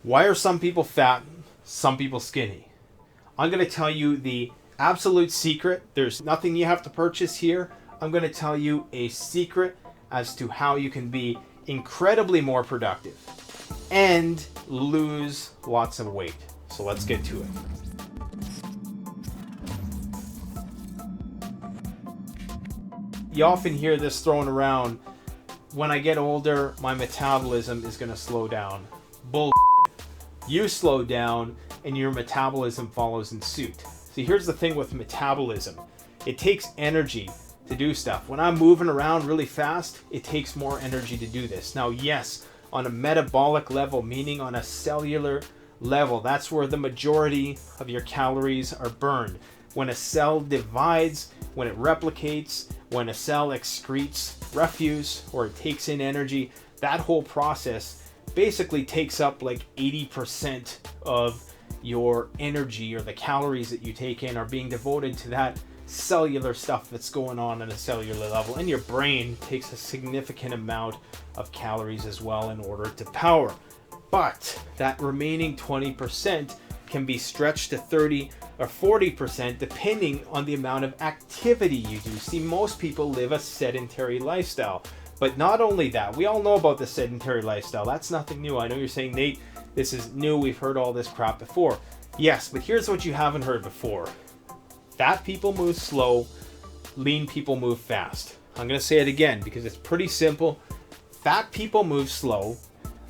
Why are some people fat, some people skinny? I'm going to tell you the absolute secret. There's nothing you have to purchase here. I'm going to tell you a secret as to how you can be incredibly more productive and lose lots of weight. So let's get to it. You often hear this thrown around, when I get older, my metabolism is going to slow down. Bull. You slow down and your metabolism follows in suit. See, here's the thing with metabolism. It takes energy to do stuff. When I'm moving around really fast, it takes more energy to do this. Now, yes, on a metabolic level, meaning on a cellular level, that's where the majority of your calories are burned. When a cell divides, when it replicates, when a cell excretes refuse or it takes in energy, that whole process basically takes up like 80% of your energy, or the calories that you take in are being devoted to that cellular stuff that's going on a cellular level. And your brain takes a significant amount of calories as well in order to power. But that remaining 20% can be stretched to 30 or 40% depending on the amount of activity you do. See, most people live a sedentary lifestyle. But not only that, we all know about the sedentary lifestyle. That's nothing new. I know you're saying, Nate, this is new. We've heard all this crap before. Yes, but here's what you haven't heard before. Fat people move slow. Lean people move fast. I'm going to say it again because it's pretty simple. Fat people move slow.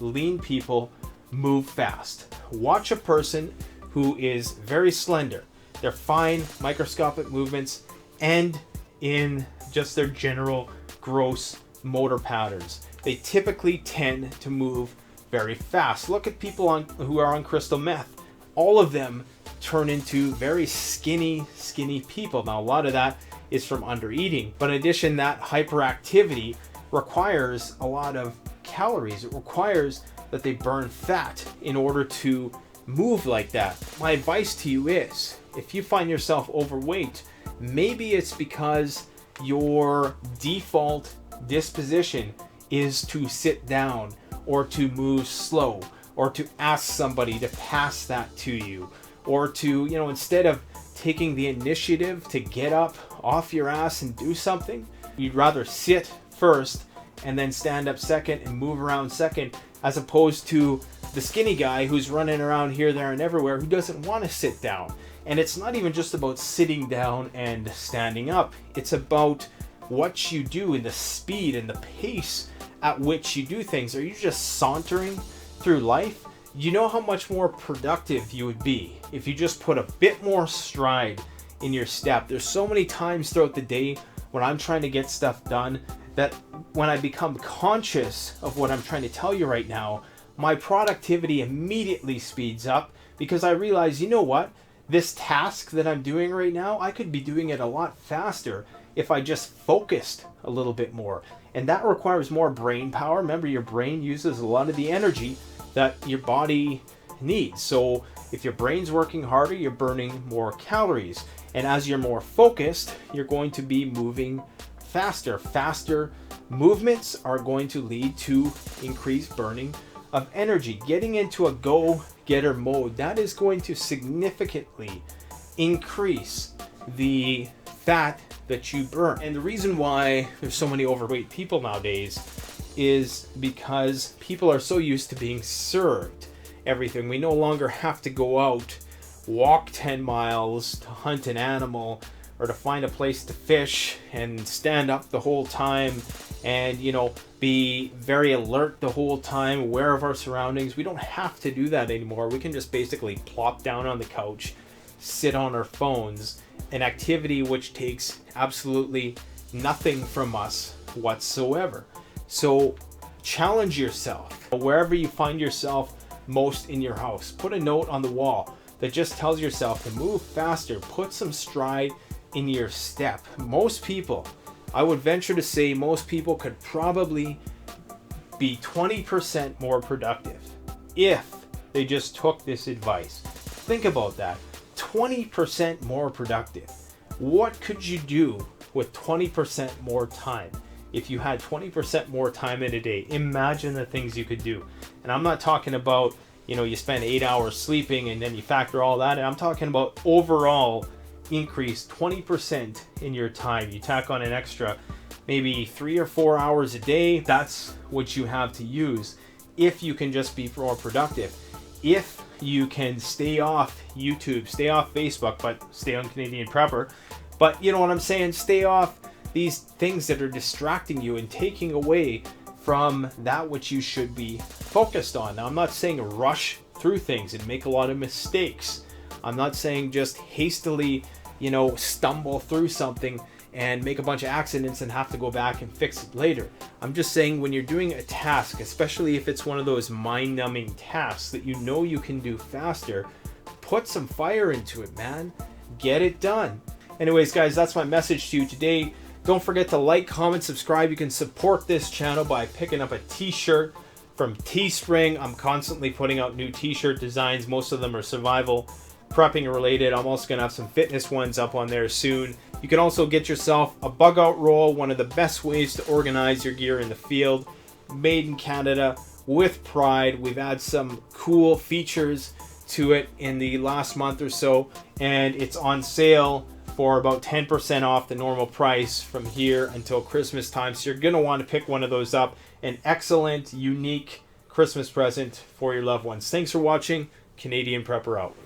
Lean people move fast. Watch a person who is very slender. They're fine, microscopic movements, and in just their general gross motor patterns. They typically tend to move very fast. Look at people who are on crystal meth. All of them turn into very skinny people. Now, a lot of that is from undereating, but in addition, that hyperactivity requires a lot of calories. It requires that they burn fat in order to move like that. My advice to you is, if you find yourself overweight, maybe it's because your default disposition is to sit down or to move slow or to ask somebody to pass that to you, or to, instead of taking the initiative to get up off your ass and do something, you'd rather sit first and then stand up second and move around second, as opposed to the skinny guy who's running around here, there, and everywhere who doesn't want to sit down. And it's not even just about sitting down and standing up. It's about what you do and the speed and the pace at which you do things. Are you just sauntering through life? You know how much more productive you would be if you just put a bit more stride in your step. There's so many times throughout the day when I'm trying to get stuff done that when I become conscious of what I'm trying to tell you right now, my productivity immediately speeds up because I realize, you know what? This task that I'm doing right now, I could be doing it a lot faster if I just focused a little bit more. And that requires more brain power. Remember, your brain uses a lot of the energy that your body needs. So if your brain's working harder, you're burning more calories. And as you're more focused, you're going to be moving faster. Faster movements are going to lead to increased burning of energy. Getting into a go-getter mode, that is going to significantly increase the fat that you burn. And the reason why there's so many overweight people nowadays is because people are so used to being served everything. We no longer have to go out, walk 10 miles to hunt an animal or to find a place to fish and stand up the whole time and, be very alert the whole time, aware of our surroundings. We don't have to do that anymore. We can just basically plop down on the couch, sit on our phones, an activity which takes absolutely nothing from us whatsoever. So challenge yourself. Wherever you find yourself most in your house, put a note on the wall that just tells yourself to move faster, put some stride in your step. Most people, I would venture to say most people could probably be 20% more productive if they just took this advice. Think about that. 20% more productive. What could you do with 20% more time? If you had 20% more time in a day, imagine the things you could do. And I'm not talking about, you spend 8 hours sleeping and then you factor all that, and I'm talking about overall increase 20% in your time. You tack on an extra maybe 3 or 4 hours a day. That's what you have to use if you can just be more productive. If you can stay off YouTube, stay off Facebook, but stay on Canadian Prepper. But you know what I'm saying? Stay off these things that are distracting you and taking away from that which you should be focused on. Now, I'm not saying rush through things and make a lot of mistakes. I'm not saying just hastily, stumble through something and make a bunch of accidents and have to go back and fix it later. I'm just saying when you're doing a task, especially if it's one of those mind-numbing tasks that you can do faster, put some fire into it, man. Get it done. Anyways, guys, that's my message to you today. Don't forget to like, comment, subscribe. You can support this channel by picking up a t-shirt from Teespring. I'm constantly putting out new t-shirt designs. Most of them are survival prepping related. I'm also going to have some fitness ones up on there soon. You can also get yourself a bug out roll, one of the best ways to organize your gear in the field. Made in Canada with pride. We've had some cool features to it in the last month or so, and it's on sale for about 10% off the normal price from here until Christmas time. So you're going to want to pick one of those up. An excellent, unique Christmas present for your loved ones. Thanks for watching. Canadian Prepper out.